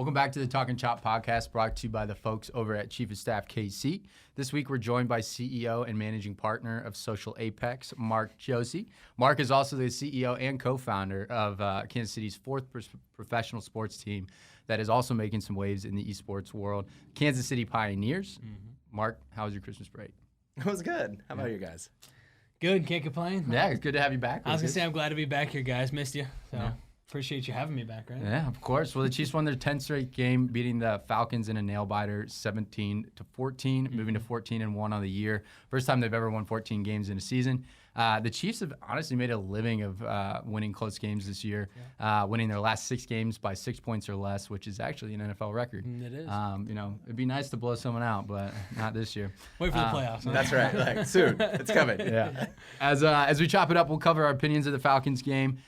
Welcome back to the Talkin podcast brought to you by the folks over at Chief of Staff KC. This week, we're joined by CEO and managing partner of Social Apex, Mark Josey. Mark is also the CEO and co-founder of Kansas City's fourth professional sports team that is also making some waves in the esports world, Kansas City Pioneers. Mark, how was your Christmas break? It was good. How about you guys? Good. Can't complain. Yeah, it's good to have you back. I was going to say, I'm glad to be back here, guys. Missed you. So appreciate you having me back, right? Yeah, of course. Well, the Chiefs won their 10th straight game, beating the Falcons in a nail-biter 17-14, moving to 14-1 on the year. First time they've ever won 14 games in a season. The Chiefs have honestly made a living of winning close games this year, winning their last 6 games by 6 points or less, which is actually an NFL record. It is. It'd be nice to blow someone out, but not this year. Wait for the playoffs. Huh? That's right. Like, soon. It's coming. Yeah. As we chop it up, we'll cover our opinions of the Falcons game,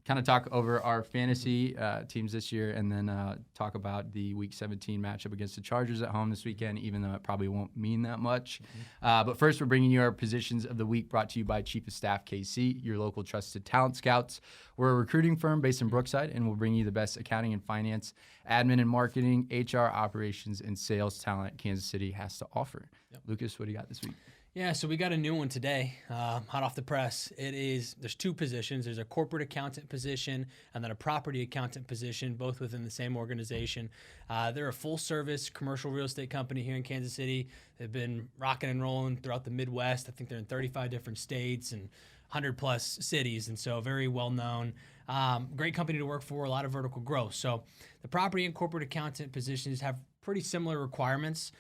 kind of talk over our fantasy teams this year, and then talk about the Week 17 matchup against the Chargers at home this weekend, even though it probably won't mean that much. But first, we're bringing you our positions of the week brought to you by Chief of Staff KC, your local trusted talent scouts. We're a recruiting firm based in Brookside, and we'll bring you the best accounting and finance, admin and marketing, HR operations, and sales talent Kansas City has to offer. Lucas, what do you got this week? Yeah, so we got a new one today, hot off the press. There's 2 positions. There's a corporate accountant position and then a property accountant position, both within the same organization. They're a full-service commercial real estate company here in Kansas City. They've been rocking and rolling throughout the Midwest. I think they're in 35 different states and 100-plus cities, and so very well-known. Great company to work for, a lot of vertical growth. So the property and corporate accountant positions have pretty similar requirements.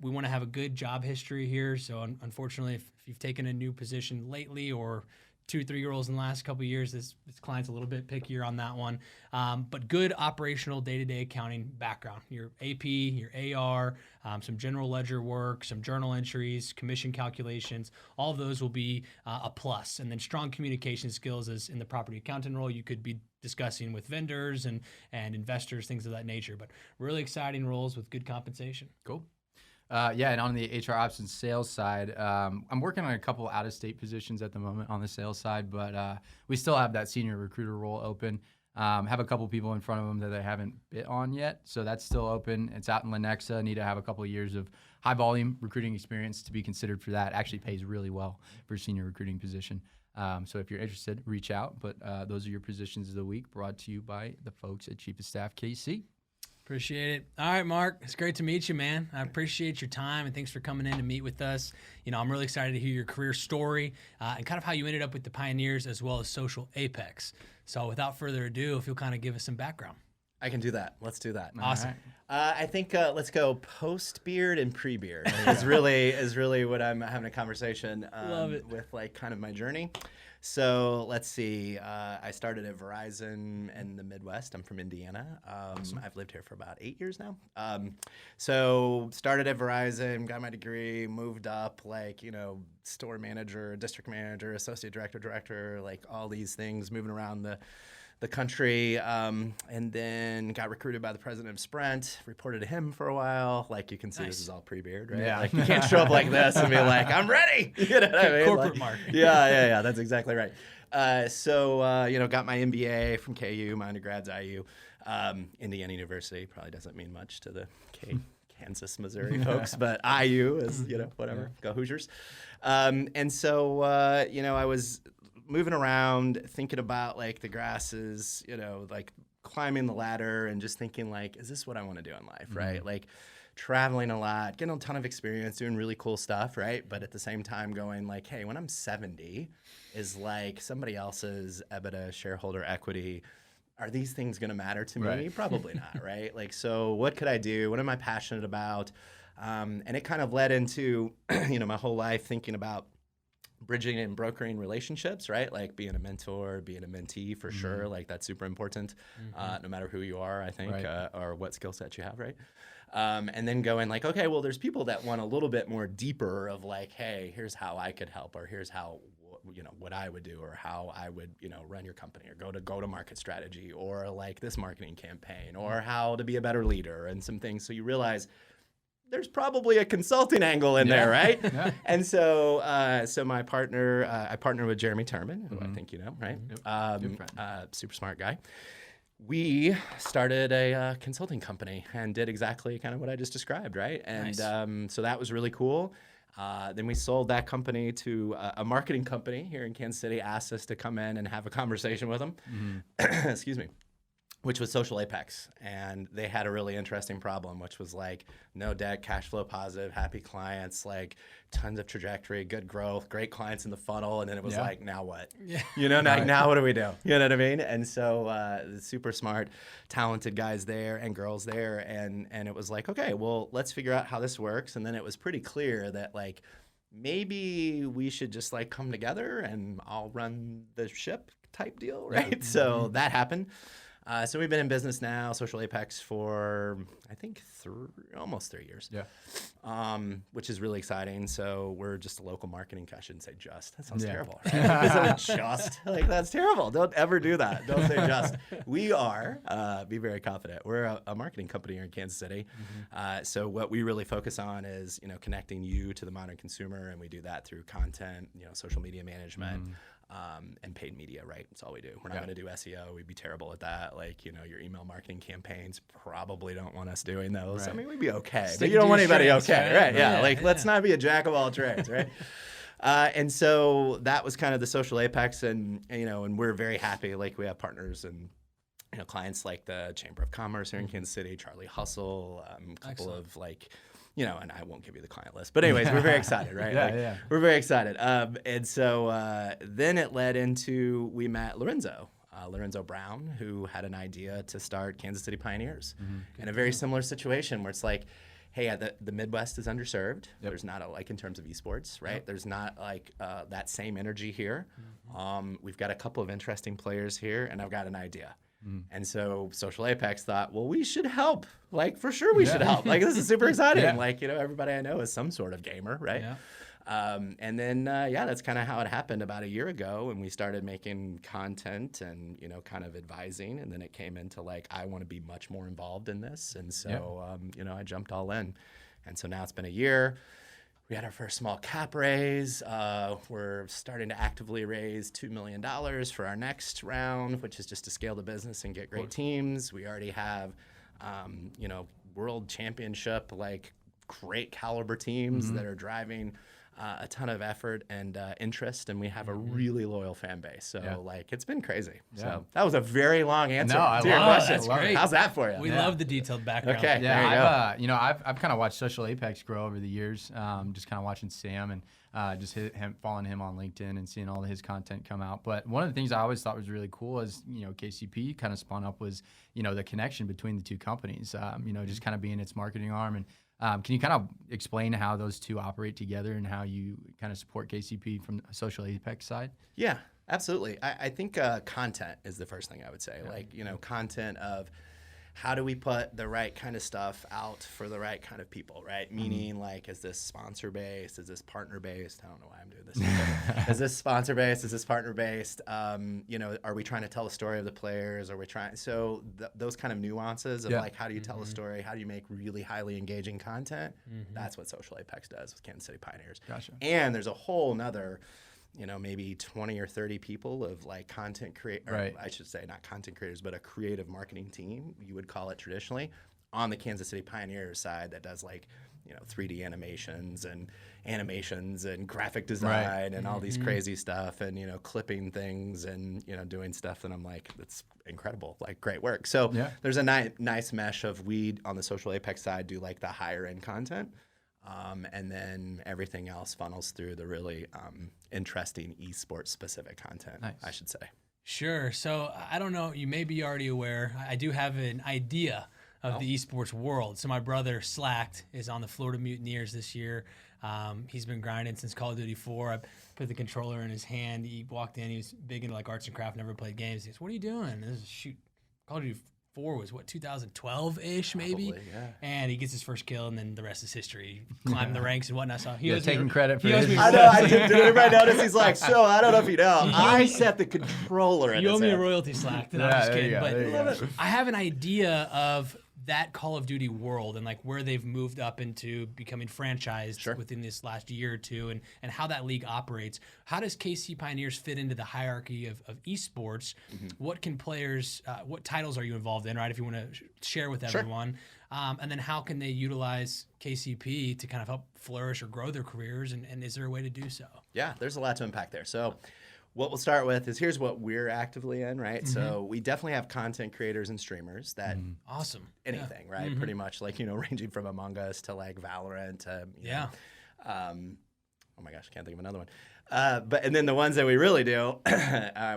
We want to have a good job history here. So unfortunately, if you've taken a new position lately or 2-3 roles in the last couple of years, this client's a little bit pickier on that one. But good operational day-to-day accounting background. Your AP, your AR, some general ledger work, some journal entries, commission calculations, all of those will be a plus. And then strong communication skills as in the property accountant role, you could be discussing with vendors and investors, things of that nature. But really exciting roles with good compensation. Cool. And on the HR ops and sales side, I'm working on a couple out-of-state positions at the moment on the sales side, but we still have that senior recruiter role open. Have a couple people in front of them that they haven't bid on yet, so that's still open. It's out in Lenexa. Need to have a couple of years of high-volume recruiting experience to be considered for that. Actually pays really well for a senior recruiting position. So if you're interested, reach out. But those are your positions of the week brought to you by the folks at Chief of Staff KC. Appreciate it. All right, Mark, it's great to meet you, man. I appreciate your time, and thanks for coming in to meet with us. I'm really excited to hear your career story and kind of how you ended up with the Pioneers as well as Social Apex. So without further ado, if you'll kind of give us some background. I can do that. Let's do that. Awesome. Right. I think let's go post-beard and pre-beard is really what I'm having a conversation Love it. with, like, kind of my journey. So let's see. I started at Verizon in the Midwest. I'm from Indiana. I've lived here for about 8 years now. So started at Verizon, got my degree, moved up, store manager, district manager, associate director, like all these things, moving around the country, and then got recruited by the president of Sprint, reported to him for a while. Like, you can see, This is all pre-beard, right? Yeah. Like, you can't show up like this and be like, I'm ready. You know what I mean? Corporate marketing. Yeah, that's exactly right. So got my MBA from KU, my undergrad's IU. Indiana University probably doesn't mean much to the Kansas, Missouri folks, but IU is, whatever, go Hoosiers. And so, I was moving around, thinking about, like, the grasses, like climbing the ladder and just thinking, like, is this what I want to do in life, right? Like, traveling a lot, getting a ton of experience, doing really cool stuff, right? But at the same time going, like, hey, when I'm 70, is like somebody else's EBITDA, shareholder equity, are these things going to matter to me? Right. Probably not, right? Like, so what could I do? What am I passionate about? And it kind of led into, my whole life thinking about bridging and brokering relationships, right? Like being a mentor, being a mentee for sure. Like, that's super important, no matter who you are, I think, Right. or what skill set you have, right? And then going, like, okay, well, there's people that want a little bit more deeper of, like, hey, here's how I could help, or here's how, what I would do, or how I would, run your company, or go to market strategy, or like this marketing campaign, or how to be a better leader, and some things. So you realize there's probably a consulting angle in there, right? Yeah. And so, my partner, I partnered with Jeremy Turman, who I think you know, right? Yep. Good friend. Super smart guy. We started a consulting company and did exactly kind of what I just described, right? And Nice. so that was really cool. Then we sold that company to a marketing company here in Kansas City, asked us to come in and have a conversation with them. Excuse me. Which was Social Apex. And they had a really interesting problem, which was like no debt, cash flow positive, happy clients, like tons of trajectory, good growth, great clients in the funnel. And then it was like, now what? Yeah. You know, now what do we do? You know what I mean? And so super smart, talented guys there and girls there. And it was like, okay, well, let's figure out how this works. And then it was pretty clear that like, maybe we should just like come together and I'll run the ship type deal, right? So that happened. So we've been in business now, Social Apex, for I think almost 3 years. Yeah. Which is really exciting. So we're just a local marketing. I shouldn't say just. That sounds terrible. Right? Isn't it just? Like that's terrible. Don't ever do that. Don't say just. We are. Be very confident. We're a marketing company here in Kansas City. So what we really focus on is connecting you to the modern consumer, and we do that through content, social media management. And paid media, right? That's all we do. We're not going to do SEO. We'd be terrible at that. Like, your email marketing campaigns probably don't want us doing those. I mean, we'd be okay, but you don't want anybody okay, right? Yeah, let's not be a jack of all trades, right? And so that was kind of the Social Apex, and we're very happy. Like, we have partners and clients like the Chamber of Commerce here in Kansas City, Charlie Hustle, a couple of like. And I won't give you the client list. But anyways, we're very excited, right? We're very excited. And so then it led into, we met Lorenzo Brown, who had an idea to start Kansas City Pioneers. In a very similar situation where it's like, hey, the Midwest is underserved. There's not in terms of esports, right? There's not like that same energy here. We've got a couple of interesting players here, and I've got an idea. And so Social Apex thought, well, we should help. Like, for sure we should help. Like, this is super exciting. Like, everybody I know is some sort of gamer, right? And then, that's kind of how it happened about a year ago. And we started making content and, kind of advising. And then it came into like, I want to be much more involved in this. And so, I jumped all in. And so now it's been a year. We had our first small cap raise. We're starting to actively raise $2 million for our next round, which is just to scale the business and get great teams. We already have, world championship, like great caliber teams that are driving a ton of effort and interest, and we have a really loyal fan base. So it's been crazy. So that was a very long answer to your question. That's great. How's that for you? We love the detailed background. Okay. Yeah, I've kind of watched Social Apex grow over the years. Just kind of watching Sam and just following him on LinkedIn and seeing all of his content come out. But one of the things I always thought was really cool is KCP kind of spun up was the connection between the two companies. Just kind of being its marketing arm. And can you kind of explain how those two operate together and how you kind of support KCP from the Social Apex side? Yeah, absolutely. I think content is the first thing I would say. Like, content of how do we put the right kind of stuff out for the right kind of people, right? Meaning, like, is this sponsor-based? Is this partner-based? I don't know why I'm doing this. Is this sponsor-based? Is this partner-based? Are we trying to tell a story of the players? Are we trying? So those kind of nuances of, like, how do you tell a story? How do you make really highly engaging content? That's what Social Apex does with Kansas City Pioneers. Gotcha. And there's a whole nother maybe 20 or 30 people of like content I should say not content creators, but a creative marketing team, you would call it traditionally, on the Kansas City Pioneers side that does like, 3D animations and graphic design and all these crazy stuff and, clipping things and, doing stuff that I'm like, that's incredible, like great work. So there's a nice mesh of we on the Social Apex side do like the higher end content. And then everything else funnels through the really interesting esports specific content, I should say. Sure. So I don't know, you may be already aware, I do have an idea of the esports world. So my brother Slacked is on the Florida Mutineers this year. He's been grinding since Call of Duty 4. I put the controller in his hand. He walked in, he was big into like arts and craft, never played games. He goes, what are you doing? And this is Call of Duty 4 was 2012-ish maybe? Probably, yeah. And he gets his first kill, and then the rest is history. Climbing the ranks and whatnot. So he owes taking me, credit for he owes his. me I know. Did everybody notice? He's like, so I don't know if you know. I set the controller in You his owe me a hand. royalty Slack. I'm just kidding. But I have an idea of that Call of Duty world and like where they've moved up into becoming franchised within this last year or two, and how that league operates. How does KC Pioneers fit into the hierarchy of esports? What can players, what titles are you involved in, right? If you want to share with everyone. And then how can they utilize KCP to kind of help flourish or grow their careers? And is there a way to do so? Yeah, there's a lot to unpack there. So what we'll start with is here's what we're actively in, right? So we definitely have content creators and streamers that Awesome. anything, right? Pretty much like, ranging from Among Us to like Valorant to, oh my gosh, I can't think of another one. And then the ones that we really do,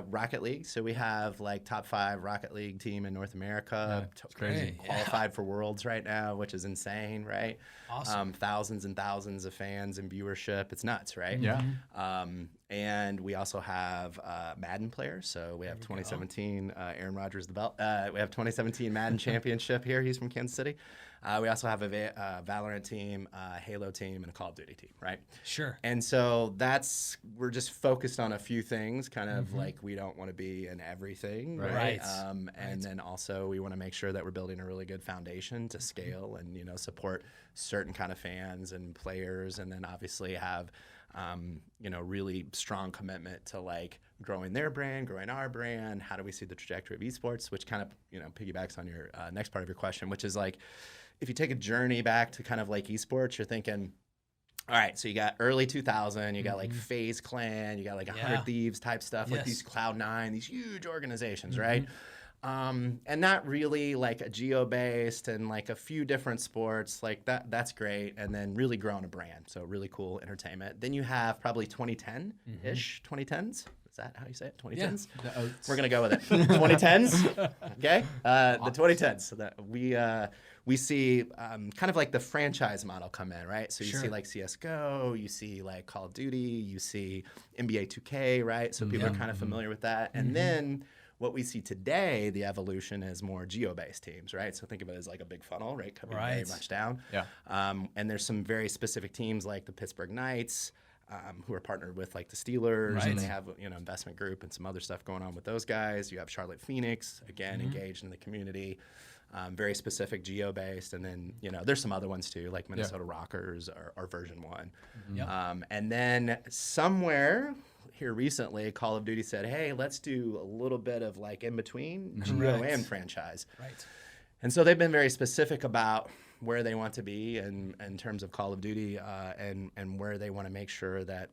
Rocket League. So we have like top 5 Rocket League team in North America. It's crazy. Qualified for Worlds right now, which is insane, right? Awesome. Thousands and thousands of fans and viewership. It's nuts, right? Yeah. And we also have Madden players. So we have 2017 Aaron Rodgers the belt. We have 2017 Madden championship here. He's from Kansas City. We also have a Valorant team, a Halo team, and a Call of Duty team, right? Sure. And so we're just focused on a few things, kind of like we don't want to be in everything, right? And then also we want to make sure that we're building a really good foundation to scale and, support certain kind of fans and players, and then obviously have, really strong commitment to like growing their brand, growing our brand. How do we see the trajectory of esports, which kind of, piggybacks on your next part of your question, which is like, if you take a journey back to kind of like esports, you're thinking, all right, so you got early 2000, you got like FaZe Clan, you got like 100 Thieves type stuff, like these Cloud9, these huge organizations, right? And not really like a geo-based and like a few different sports, like that's great. And then really growing a brand, so really cool entertainment. Then you have probably 2010-ish, 2010s. Is that how you say it? 2010s? Yeah. We're going to go with it. 2010s, okay? The 2010s. So that we see kind of like the franchise model come in, right? So you see like CSGO, you see like Call of Duty, you see NBA 2K, right? So people are kind of familiar with that. And then what we see today, the evolution is more geo-based teams, right? So think of it as like a big funnel, right? Coming very much down. Yeah. And there's some very specific teams like the Pittsburgh Knights, who are partnered with like the Steelers, and they have investment group and some other stuff going on with those guys. You have Charlotte Phoenix, again, engaged in the community, very specific geo-based, and then there's some other ones too, like Minnesota Rockers or version 1. And then somewhere here recently, Call of Duty said, hey, let's do a little bit of like in between geo and franchise. Right. And so they've been very specific about where they want to be in terms of Call of Duty, and where they want to make sure that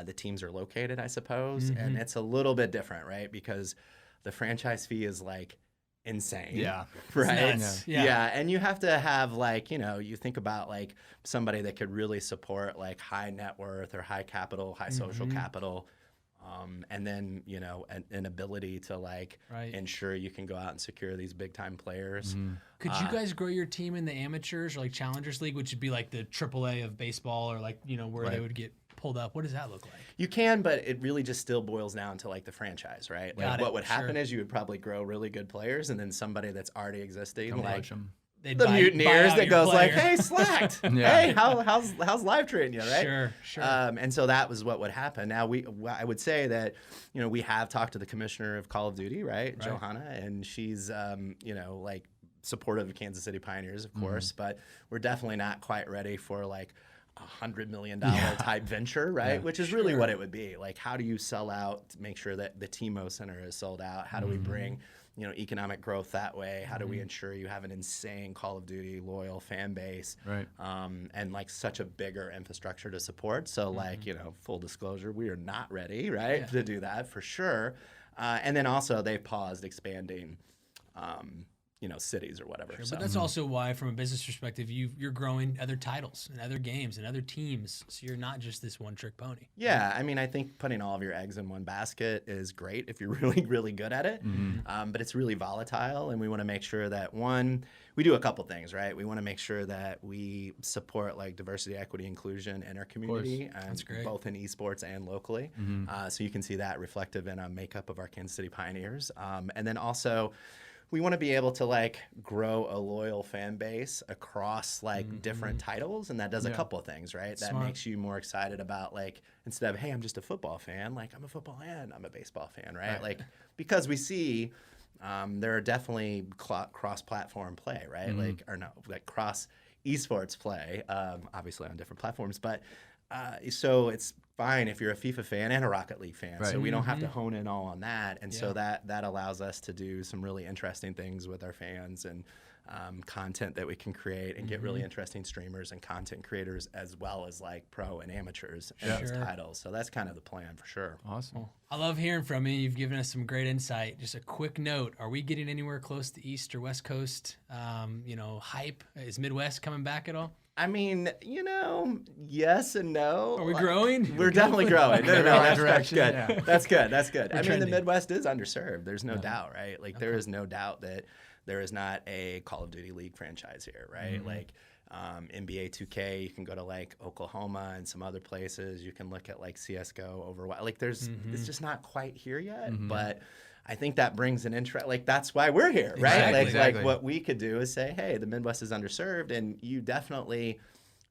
the teams are located, I suppose. And it's a little bit different, right? Because the franchise fee is like insane. Yeah. Right? Yeah. And you have to have like, you think about like somebody that could really support like high net worth or high capital, high social capital. And then, an ability to like ensure you can go out and secure these big time players. Could you guys grow your team in the amateurs or like Challengers League, which would be like the AAA of baseball, or like, where they would get pulled up? What does that look like? You can, but it really just still boils down to like the franchise, right? Like what would happen is you would probably grow really good players, and then somebody that's already existing, like the Mutineers that goes like, hey, slacked. Hey, how's live treating you, right? Sure. And so that was what would happen. Now I would say that, we have talked to the commissioner of Call of Duty, right? Johanna, and she's, like supportive of Kansas City Pioneers, of course, but we're definitely not quite ready for like $100 million type venture, right? Which is really what it would be. Like, how do you sell out to make sure that the TMO Center is sold out? How do we bring economic growth that way? How do we ensure you have an insane Call of Duty loyal fan base, right? And like such a bigger infrastructure to support. So like, full disclosure, we are not ready, right, to do that for sure. And then also they paused expanding, cities or whatever. Sure, but that's also why, from a business perspective, you're growing other titles and other games and other teams. So you're not just this one-trick pony. Yeah, I mean, I think putting all of your eggs in one basket is great if you're really, really good at it. But it's really volatile, and we want to make sure that, one, we do a couple things, right? We want to make sure that we support like diversity, equity, inclusion in our community, and both in esports and locally. So you can see that reflective in a makeup of our Kansas City Pioneers. And then also, we want to be able to like grow a loyal fan base across like different titles, and that does a couple of things, right? That makes you more excited about like, instead of, hey, I'm just a football fan, like I'm a football and I'm a baseball fan, right? Like, because we see there are definitely cross-platform play, right? Like cross esports play, obviously on different platforms, but so it's fine if you're a FIFA fan and a Rocket League fan. Right. So we don't have to hone in all on that. And so that allows us to do some really interesting things with our fans and content that we can create and get really interesting streamers and content creators, as well as like pro and amateurs in those titles. So that's kind of the plan for sure. Awesome. Well, I love hearing from you. You've given us some great insight. Just a quick note: are we getting anywhere close to East or West Coast? Hype? Is Midwest coming back at all? I mean, yes and no. Are we growing? We're definitely growing. No, that's good. Yeah. That's good. That's good. I mean, trending. the Midwest is underserved. There's no doubt, right? Like, there is no doubt that there is not a Call of Duty League franchise here, right? Like, NBA 2K, you can go to like Oklahoma and some other places. You can look at like CSGO, Overwatch. Like, it's just not quite here yet, but I think that brings an interest. Like, that's why we're here, right? Exactly. Like what we could do is say, hey, the Midwest is underserved, and you definitely,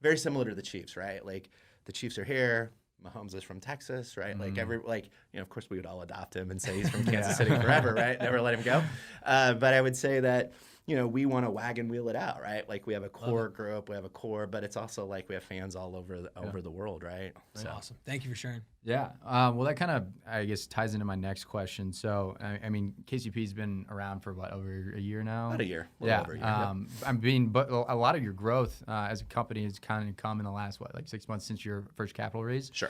very similar to the Chiefs, right? Like, the Chiefs are here. Mahomes is from Texas, right? Like, of course we would all adopt him and say he's from Kansas City forever, right? Never let him go. But I would say that, we want to wagon wheel it out, right? Like, we have a core group, we have a core, but it's also like we have fans all over the world, right? So awesome. Thank you for sharing. Yeah. Well, that kind of, I guess, ties into my next question. So, I mean, KCP's been around for what, over a year now? About a year. Over a year. But a lot of your growth as a company has kind of come in the last, 6 months since your first capital raise? Sure.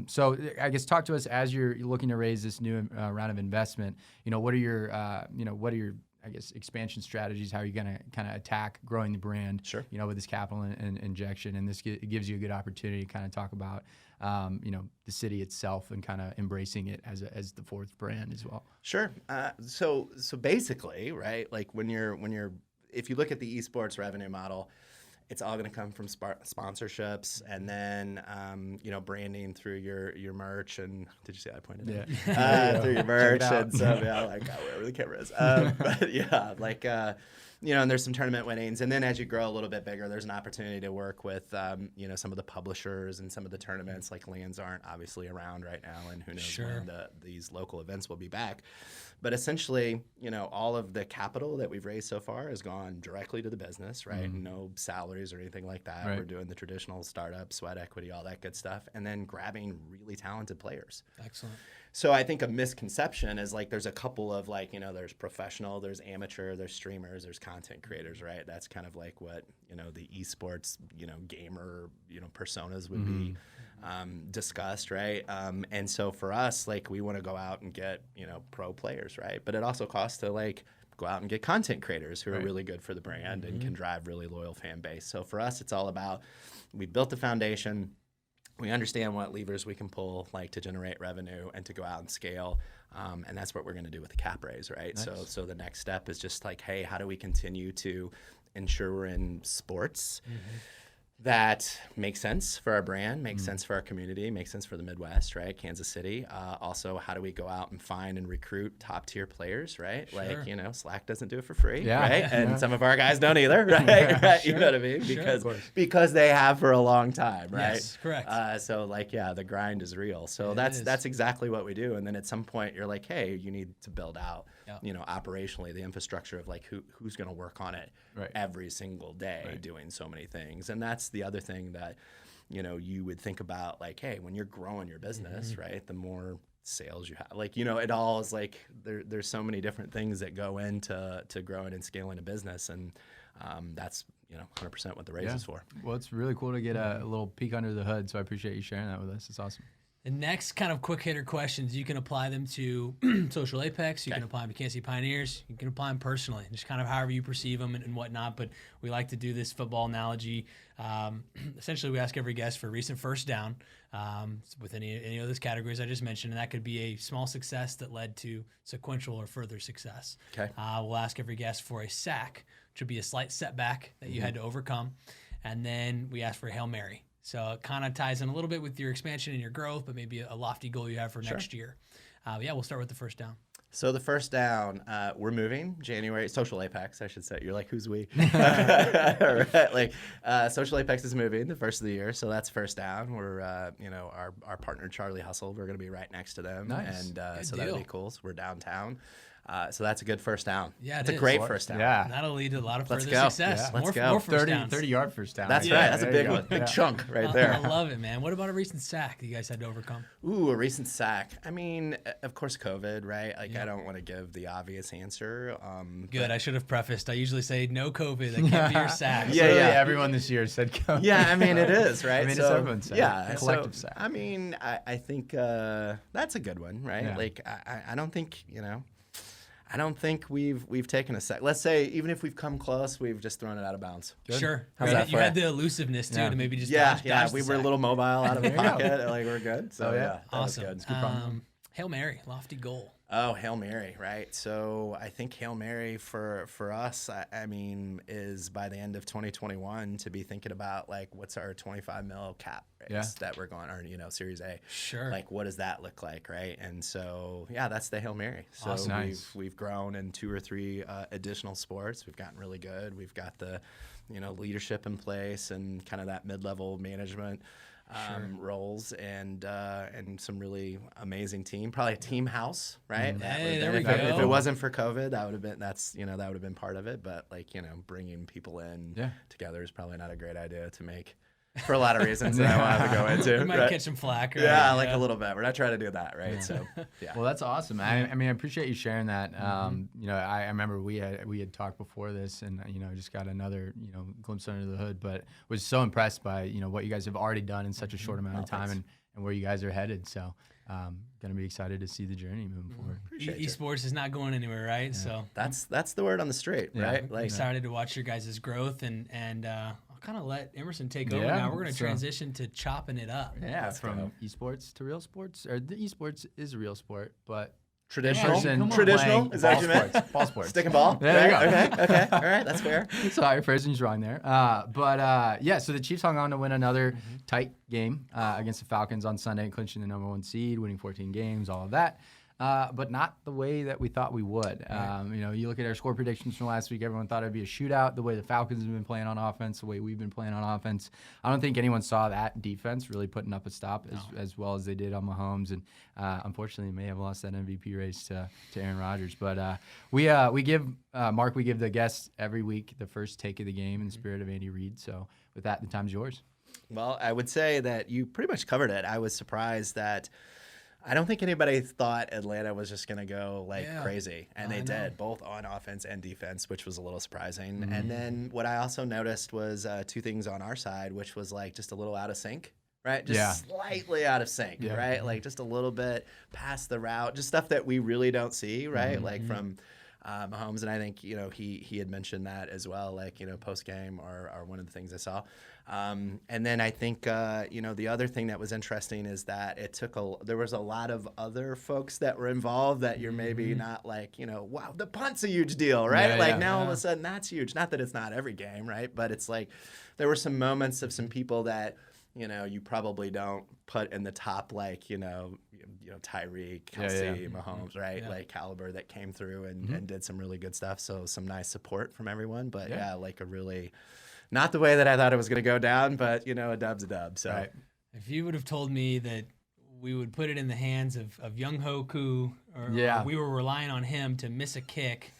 So, I guess, talk to us as you're looking to raise this new round of investment. What are your, I guess, expansion strategies? How are you going to kind of attack growing the brand? Sure. With this capital and injection, and this gives you a good opportunity to kind of talk about, the city itself and kind of embracing it as the fourth brand as well. Sure. So basically, right? Like, if you look at the esports revenue model, it's all going to come from sponsorships, and then branding through your merch. And did you see how I pointed? Yeah. Through your merch, and so wherever the camera is. But yeah, and there's some tournament winnings, and then as you grow a little bit bigger, there's an opportunity to work with some of the publishers and some of the tournaments. Like, lands aren't obviously around right now, and who knows when these local events will be back. But essentially, all of the capital that we've raised so far has gone directly to the business, right? No salaries or anything like that. Right. We're doing the traditional startup, sweat equity, all that good stuff, and then grabbing really talented players. Excellent. So I think a misconception is like there's a couple of there's professional, there's amateur, there's streamers, there's content creators, right? That's kind of like what the esports gamer personas would be discussed, right? And so for us, like, we want to go out and get pro players, right? But it also costs to go out and get content creators who are really good for the brand and can drive really loyal fan base. So for us, it's all about, we built the foundation. We understand what levers we can pull to generate revenue and to go out and scale. And that's what we're going to do with the cap raise, right? Nice. So the next step is just hey, how do we continue to ensure we're in sports that makes sense for our brand, makes sense for our community, makes sense for the Midwest, right? Kansas City. Also, how do we go out and find and recruit top tier players, right? Sure. Slack doesn't do it for free, right? And some of our guys don't either, right? Right? Sure. You know what I mean? Because they have for a long time, right? Yes, correct. The grind is real. So that's exactly what we do. And then at some point you're like, hey, you need to build out, operationally the infrastructure of who's going to work on it every single day doing so many things. And that's the other thing that, you would think about, hey, when you're growing your business, right, the more sales you have, it all is there's so many different things that go into growing and scaling a business. And that's, 100% what the raise is for. Well, it's really cool to get a little peek under the hood. So I appreciate you sharing that with us. It's awesome. The next kind of quick hitter questions, you can apply them to Social Apex, you can apply them to Kansas City Pioneers, you can apply them personally, just kind of however you perceive them and whatnot. But we like to do this football analogy. Essentially, we ask every guest for a recent first down with any of those categories I just mentioned, and that could be a small success that led to sequential or further success. Okay. We'll ask every guest for a sack, which would be a slight setback that you had to overcome, and then we ask for a Hail Mary. So it kind of ties in a little bit with your expansion and your growth, but maybe a lofty goal you have for next year. We'll start with the first down. So the first down, we're moving January. Social Apex, I should say. You're like, who's we? Right, like Social Apex is moving the first of the year, so that's first down. We're, our partner Charlie Hustle. We're going to be right next to them, Nice. and so that'll be cool. So we're downtown. So that's a good first down. Yeah, it's it a is. great first down. Yeah. That'll lead to a lot of Let's further go. success. Yeah. Let's go. More first 30 downs. yard first down. That's right? right. That's a There big you one, go. big Yeah. chunk right there. I love it, man. What about a recent sack that you guys had to overcome? Ooh, a recent sack. I mean, of course, COVID, right? Like, I don't want to give the obvious answer. Good. I should have prefaced. I usually say no COVID. That can't be your sack. Yeah, Literally yeah. everyone this year said go. Yeah, I mean, it is, right? I mean, it's everyone's sack. Yeah, A collective sack. I mean, I think that's a good one, right? Yeah. Like, I don't think, I don't think we've taken a sack. Let's say, even if we've come close, we've just thrown it out of bounds. Sure. How's Right. that You for had you? the elusiveness too to maybe just Yeah, dodge yeah, the we were a sack. little mobile out of the There you go. pocket. Like, we're good. So, Oh, yeah. yeah, that was Awesome. good. Hail Mary, lofty goal. Oh, Hail Mary, right? So I think Hail Mary for us, I mean, is by the end of 2021 to be thinking about like what's our 25 mil cap raise that we're going, or Series A. Sure. Like what does that look like, right? And so yeah, that's the Hail Mary. So Awesome. Nice. we've grown in 2 or 3 additional sports. We've gotten really good. We've got the leadership in place and kind of that mid-level management. Roles and some really amazing team. Probably a team house, right? Hey, there we If go. it wasn't for COVID, that would have been that would have been part of it. But like bringing people in together is probably not a great idea to make for a lot of reasons that I won't have to go into. You might right? catch some flack. Right? Yeah, like a little bit. We're not trying to do that, right? So yeah. Well, that's awesome. I mean, I appreciate you sharing that. I remember we had talked before this, and just got another glimpse under the hood. But was so impressed by what you guys have already done in such a short amount of time, and where you guys are headed. So, gonna be excited to see the journey moving forward. Esports is not going anywhere, right? Yeah. So that's the word on the street, right? I'm excited to watch your guys' growth, and I'll kind of let Emerson take over now. We're going to transition to chopping it up. Yeah, from esports to real sports, or the esports is a real sport, but traditional. Person Traditional? playing Is that what you ball meant? sports. Ball sports. Stick and ball. There you go. Okay. All right. That's fair. Sorry, phrasing's wrong there. So the Chiefs hung on to win another tight game against the Falcons on Sunday, clinching the number 1 seed, winning 14 games, all of that. But not the way that we thought we would. You look at our score predictions from last week, everyone thought it'd be a shootout, the way the Falcons have been playing on offense, the way we've been playing on offense. I don't think anyone saw that defense really putting up a stop as well as they did on Mahomes. And unfortunately, may have lost that MVP race to Aaron Rodgers. But we give the guests every week the first take of the game in the spirit of Andy Reid. So with that, the time's yours. Well, I would say that you pretty much covered it. I was surprised that I don't think anybody thought Atlanta was just going to go crazy. And they did, both on offense and defense, which was a little surprising. Mm-hmm. And then what I also noticed was 2 things on our side, which was like just a little out of sync, right? Just slightly out of sync, right? Like just a little bit past the route, just stuff that we really don't see, right? Mm-hmm. Like from Mahomes, and I think he had mentioned that as well, like post game or one of the things I saw. And then I think the other thing that was interesting is that there was a lot of other folks that were involved that you're maybe not like wow, the punt's a huge deal, right? All of a sudden that's huge. Not that it's not every game, right? But it's like there were some moments of some people that you probably don't put in the top like Tyreek, Kelsey, Mahomes, right? Yeah. Like caliber that came through and did some really good stuff. So some nice support from everyone. But like a really not the way that I thought it was going to go down, but a dub's a dub. So if you would have told me that we would put it in the hands of Young Hoku or we were relying on him to miss a kick,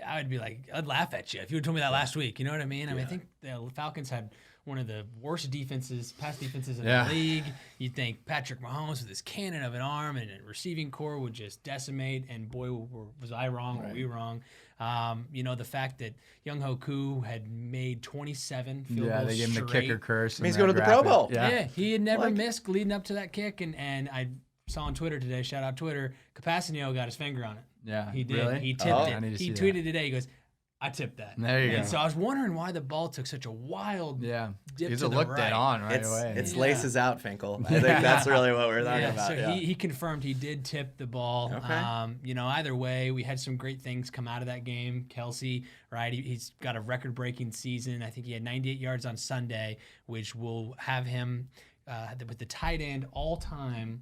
I would be like, I'd laugh at you if you had told me that last week. You know what I mean? I mean, I think the Falcons had one of the worst pass defenses in the league. You'd think Patrick Mahomes with his cannon of an arm and a receiving core would just decimate, and boy, was I wrong or we wrong. The fact that Young Hoku had made 27 field goals they gave him the kicker curse. He's going to the Pro Bowl. Yeah, he had never missed leading up to that kick, and I saw on Twitter today, shout out Twitter, Capasino got his finger on it. Yeah, he did. Really? He tipped it. He tweeted today. He goes, I tipped that. There you go. So I was wondering why the ball took such a wild dip He's to the look right. dead on right away. It's laces out, Finkel. I think that's really what we're talking about. So he confirmed he did tip the ball. Okay. Either way, we had some great things come out of that game. Kelsey, right? He's got a record-breaking season. I think he had 98 yards on Sunday, which will have him with the tight end all-time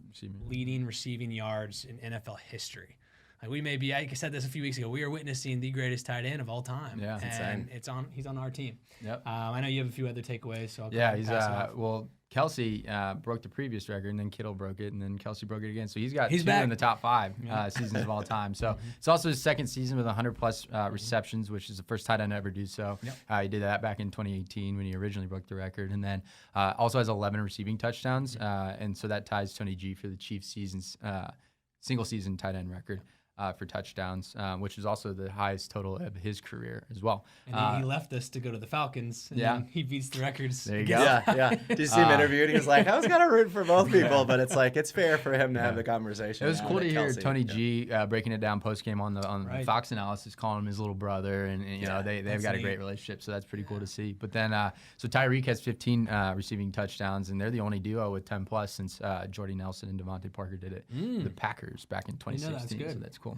leading receiving yards in NFL history. Like we may be, I said this a few weeks ago, we are witnessing the greatest tight end of all time. Yeah. And he's on our team. Yep. I know you have a few other takeaways, so I'll He's pass it off. well, Kelsey broke the previous record, and then Kittle broke it, and then Kelsey broke it again. So he's two back. in the top 5 seasons of all time. So it's also his second season with 100-plus receptions, which is the first tight end to ever do so. He did that back in 2018 when he originally broke the record, and then also has 11 receiving touchdowns, and so that ties Tony G for the Chiefs' single-season tight end record. For touchdowns, which is also the highest total of his career as well. And he left us to go to the Falcons. And then he beats the records. There you go. Yeah. Did you see him interviewed? He was like, I was kind of rooting for both people, but it's like, it's fair for him to have the conversation. It was cool to hear Kelsey, Tony G breaking it down post game on the Fox analysis, calling him his little brother, and you know they've got a great relationship, so that's pretty cool to see. But then so Tyreek has 15 receiving touchdowns, and they're the only duo with 10 plus since Jordy Nelson and Devontae Parker did it. The Packers back in 2016, so that's cool.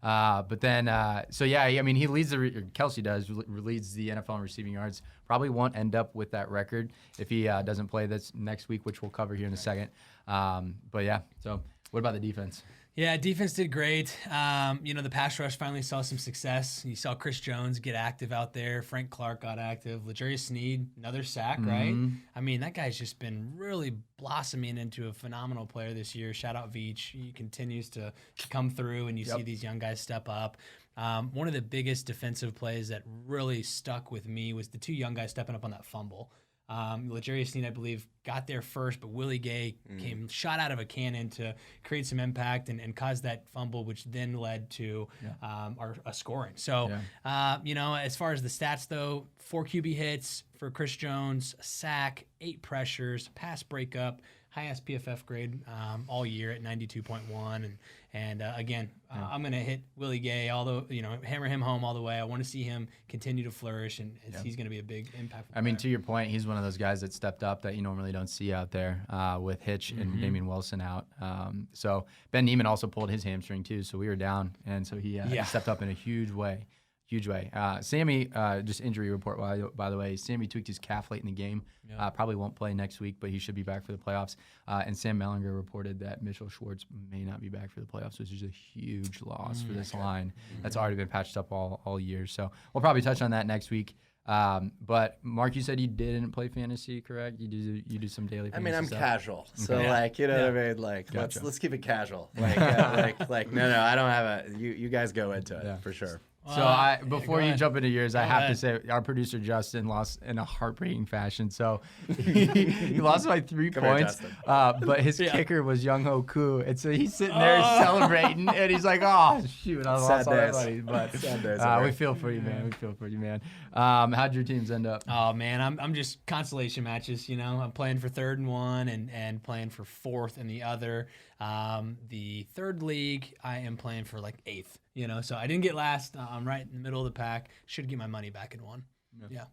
But then he leads Kelsey leads the NFL in receiving yards. Probably won't end up with that record if he doesn't play this next week, which we'll cover here in a second. So what about the defense? Yeah, defense did great. The pass rush finally saw some success. You saw Chris Jones get active out there. Frank Clark got active. L'Jarius Sneed, another sack, right? I mean, that guy's just been really blossoming into a phenomenal player this year. Shout out Veach. He continues to come through, and you see these young guys step up. One of the biggest defensive plays that really stuck with me was the 2 young guys stepping up on that fumble. L'Jarius Sneed, I believe, got there first, but Willie Gay came shot out of a cannon to create some impact and cause that fumble, which then led to a scoring. So, as far as the stats, though, 4 QB hits for Chris Jones, a sack, 8 pressures, pass breakup, highest PFF grade all year at 92.1. And again, I'm going to hit Willie Gay, hammer him home all the way. I want to see him continue to flourish, and he's going to be a big impact. I mean, to your point, he's one of those guys that stepped up that you normally don't see out there with Hitch and Damian Wilson out. So Ben Neiman also pulled his hamstring too, so we were down, and so he stepped up in a huge way. Sammy, just injury report, by the way. Sammy tweaked his calf late in the game. Probably won't play next week, but he should be back for the playoffs. And Sam Mellinger reported that Mitchell Schwartz may not be back for the playoffs, which is a huge loss for this line that's already been patched up all year. So we'll probably touch on that next week. But Mark, you said you didn't play fantasy, correct? You do some daily fantasy I'm stuff? casual. So what I mean? Like, Gotcha. let's keep it casual. No, I don't have you guys go into it for sure. So before you jump into yours, I have to say our producer Justin lost in a heartbreaking fashion. So he lost by 3 points, but his kicker was Young Ho Koo, and so he's sitting there celebrating, and he's like, "Oh shoot, I lost all my money." But we feel for you, man. We feel for you, man. How'd your teams end up? Oh man, I'm just consolation matches. I'm playing for 3rd in one and playing for 4th in the other. The 3rd league, I am playing for like 8th. So I didn't get last. I'm right in the middle of the pack. Should get my money back in one. Yeah.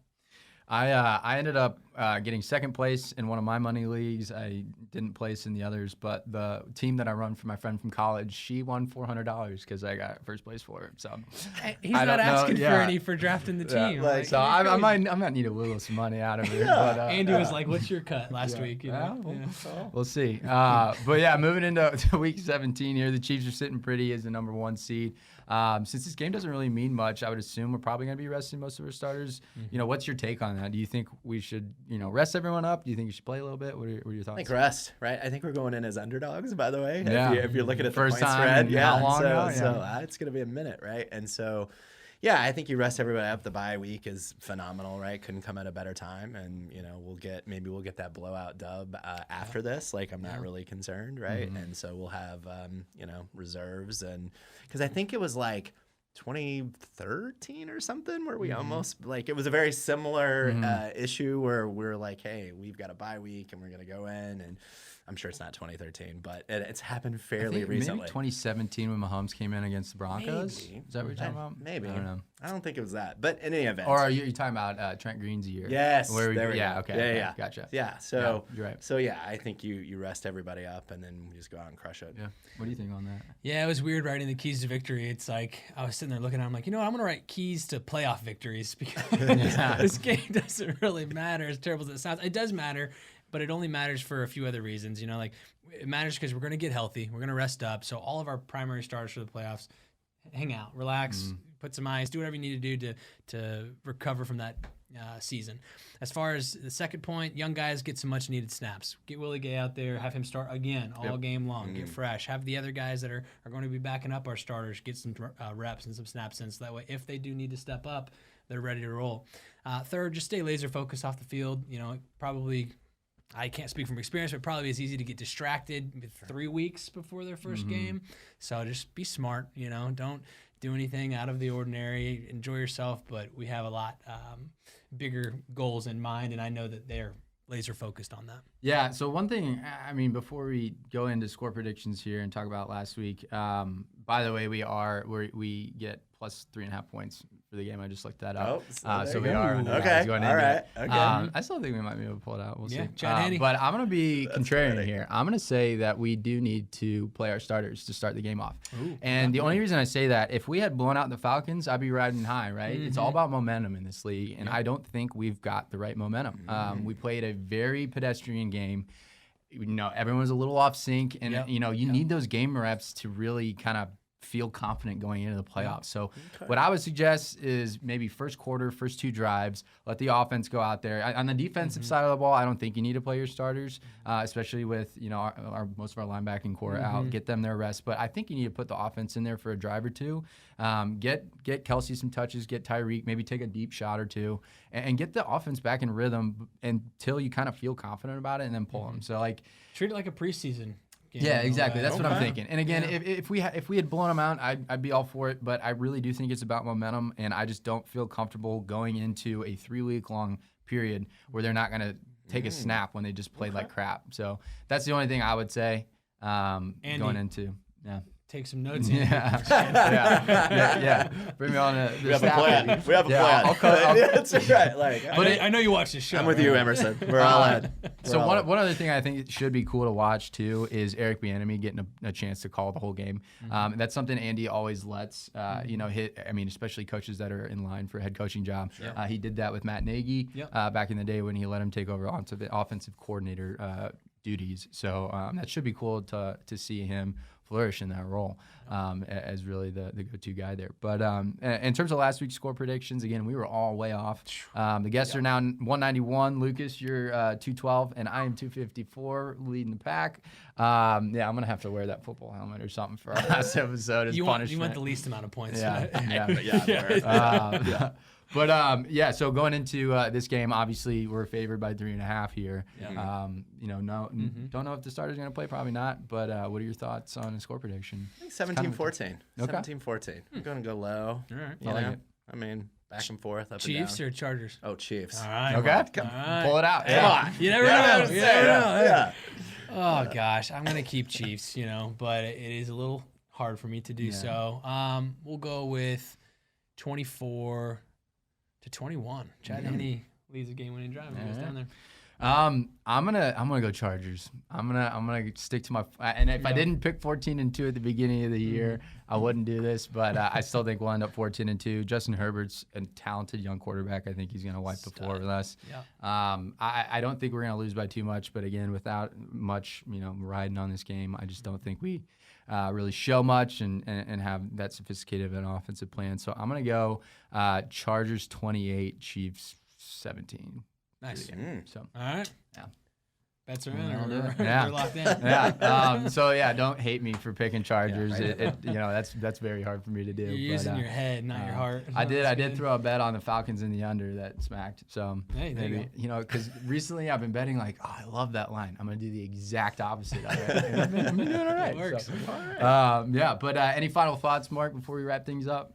I ended up getting 2nd place in one of my money leagues. I didn't place in the others, but the team that I run for my friend from college, she won $400 because I got 1st place for her. So he's not asking for any for drafting the team. So I might need to wiggle some money out of her. But, Andy was like, "What's your cut last week?" We'll see. But moving into week 17 here, the Chiefs are sitting pretty as the number 1 seed. Since this game doesn't really mean much, I would assume we're probably going to be resting most of our starters. What's your take on that? Do you think we should, rest everyone up? Do you think you should play a little bit? What are your thoughts? I think rest, right? I think we're going in as underdogs, by the way. Yeah. If you're looking at the first point time spread. how long So it's going to be a minute, right? And so, I think you rest everybody up. The bye week is phenomenal, right? Couldn't come at a better time, and we'll get that blowout dub after this. Like, I'm not really concerned, right? And so we'll have reserves, and because I think it was like 2013 or something where we almost it was a very similar issue where we're like, hey, we've got a bye week and we're gonna go in, and I'm sure it's not 2013, but it's happened fairly recently. Maybe 2017 when Mahomes came in against the Broncos. Maybe. Is that what you're talking about? Maybe. I don't know. I don't think it was that, but in any event. Or are you talking about Trent Green's year? Yes. There we go. Okay. Yeah. Gotcha. Yeah. So you're right. So I think you rest everybody up and then we just go out and crush it. Yeah. What do you think on that? Yeah, it was weird writing the keys to victory. It's like I was sitting there looking at it, I'm like, I'm going to write keys to playoff victories because this game doesn't really matter, as terrible as it sounds. It does matter, but it only matters for a few other reasons. It matters because we're going to get healthy. We're going to rest up. So all of our primary starters for the playoffs, hang out, relax, put some ice, do whatever you need to do to recover from that season. As far as the second point, young guys get some much needed snaps. Get Willie Gay out there, have him start again all game long, get fresh. Have the other guys that are going to be backing up our starters get some reps and some snaps in, so that way if they do need to step up, they're ready to roll. Third, just stay laser focused off the field. Probably, I can't speak from experience, but probably it's easy to get distracted 3 weeks before their first game. So just be smart, don't do anything out of the ordinary. Enjoy yourself, but we have a lot bigger goals in mind, and I know that they're laser focused on that. Yeah, so one thing, before we go into score predictions here and talk about last week, by the way, we get plus 3.5 points for the game. I just looked that up. So we are underdogs going into it. Okay. I still think we might be able to pull it out. We'll see. But I'm going to be contrarian here. I'm going to say that we do need to play our starters to start the game off. And the only reason I say that, if we had blown out the Falcons, I'd be riding high, right? It's all about momentum in this league, and I don't think we've got the right momentum. We played a very pedestrian game. Everyone was a little off sync, and you need those game reps to really kind of feel confident going into the playoffs. So what I would suggest is maybe first quarter, first 2 drives, let the offense go out there. On the defensive side of the ball, I don't think you need to play your starters, especially with most of our linebacking core out. Get them their rest. But I think you need to put the offense in there for a drive or two. Get Kelsey some touches, get Tyreek, maybe take a deep shot or two, and get the offense back in rhythm until you kind of feel confident about it, and then pull them. So treat it like a preseason game. Yeah, exactly. That's what I'm thinking. And again, if we had blown them out, I'd be all for it. But I really do think it's about momentum, and I just don't feel comfortable going into a 3-week-long period where they're not going to take a snap when they just played like crap. So that's the only thing I would say going into. Yeah. Take some notes. Yeah. Bring me on the We have a plan. We have a plan. That's right. I know you watch this show. I'm with you, Emerson. We're all in. So one other thing I think should be cool to watch too is Eric Bieniemy getting a chance to call the whole game. That's something Andy always lets hit. Especially coaches that are in line for a head coaching job. Sure. He did that with Matt Nagy back in the day when he let him take over offensive coordinator duties. So that should be cool to see him flourish in that role as really the go-to guy there. But in terms of last week's score predictions, again, we were all way off. The guests are now 191. Lucas, you're 212, and I am 254, leading the pack. I'm going to have to wear that football helmet or something for our last episode as punishment. You want the least amount of points. So going into this game, obviously we're favored by 3.5 here. Don't know if the starter's going to play, probably not. But what are your thoughts on a score prediction? I think 17-14. 17-14. I'm going to go low. All right. I like it. Back and forth, up Chiefs and down. or Chargers? Oh, Chiefs. All right. Okay. Pull it out. Come on. You never know. Yeah. Oh, gosh. I'm going to keep Chiefs, but it is a little hard for me to do so. We'll go with 24-21. Chad Henne leads a game-winning drive and goes down there. I'm gonna go Chargers. I'm gonna stick to my and if I didn't pick 14-2 at the beginning of the year, I wouldn't do this. But I still think we'll end up 14-2. Justin Herbert's a talented young quarterback. I think he's gonna wipe the floor with us. I don't think we're gonna lose by too much. But again, without much riding on this game, I just don't think we really show much and have that sophisticated of an offensive plan. So I'm gonna go Chargers 28, Chiefs 17. Nice. So, all right. Yeah. Bets are in. Yeah. We're locked in. Don't hate me for picking Chargers. That's very hard for me to do. You're using your head, not your heart. I did throw a bet on the Falcons in the under that smacked. So maybe because recently I've been betting I love that line. I'm gonna do the exact opposite of it. I've been doing all right. It works. So, all right. But any final thoughts, Mark, before we wrap things up?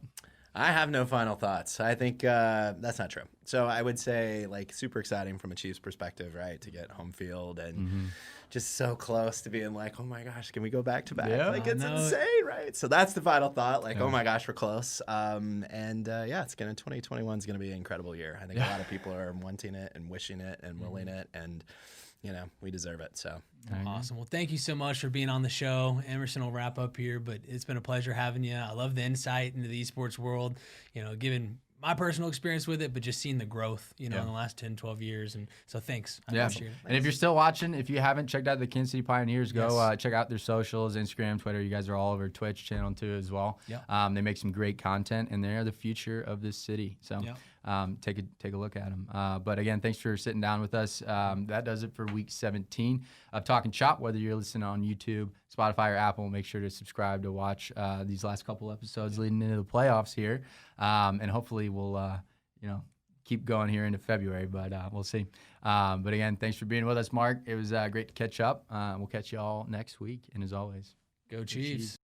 I have no final thoughts. I think that's not true. So I would say super exciting from a Chiefs perspective, right? To get home field and just so close to being oh my gosh, can we go back to back? Yeah, it's insane, right? So that's the final thought. Oh my gosh, we're close. It's 2021 is gonna be an incredible year. I think a lot of people are wanting it and wishing it and willing it, and we deserve it. So awesome. Well, thank you so much for being on the show. Emerson will wrap up here, but it's been a pleasure having you. I love the insight into the esports world, giving my personal experience with it, but just seeing the growth, in Yeah. the last 10, 12 years. And so thanks. I Yeah. appreciate it. And if you're still watching, if you haven't checked out the Kansas City Pioneers, go Yes. check out their socials, Instagram, Twitter. You guys are all over Twitch channel too as well. Yeah. They make some great content, and they are the future of this city. So Yeah. take a look at them. But again, thanks for sitting down with us. That does it for week 17 of Talkin' Chop. Whether you're listening on YouTube, Spotify, or Apple, make sure to subscribe to watch these last couple episodes leading into the playoffs here. And hopefully we'll keep going here into February, but we'll see. But again, thanks for being with us, Mark. It was great to catch up. We'll catch you all next week. And as always, Go Chiefs.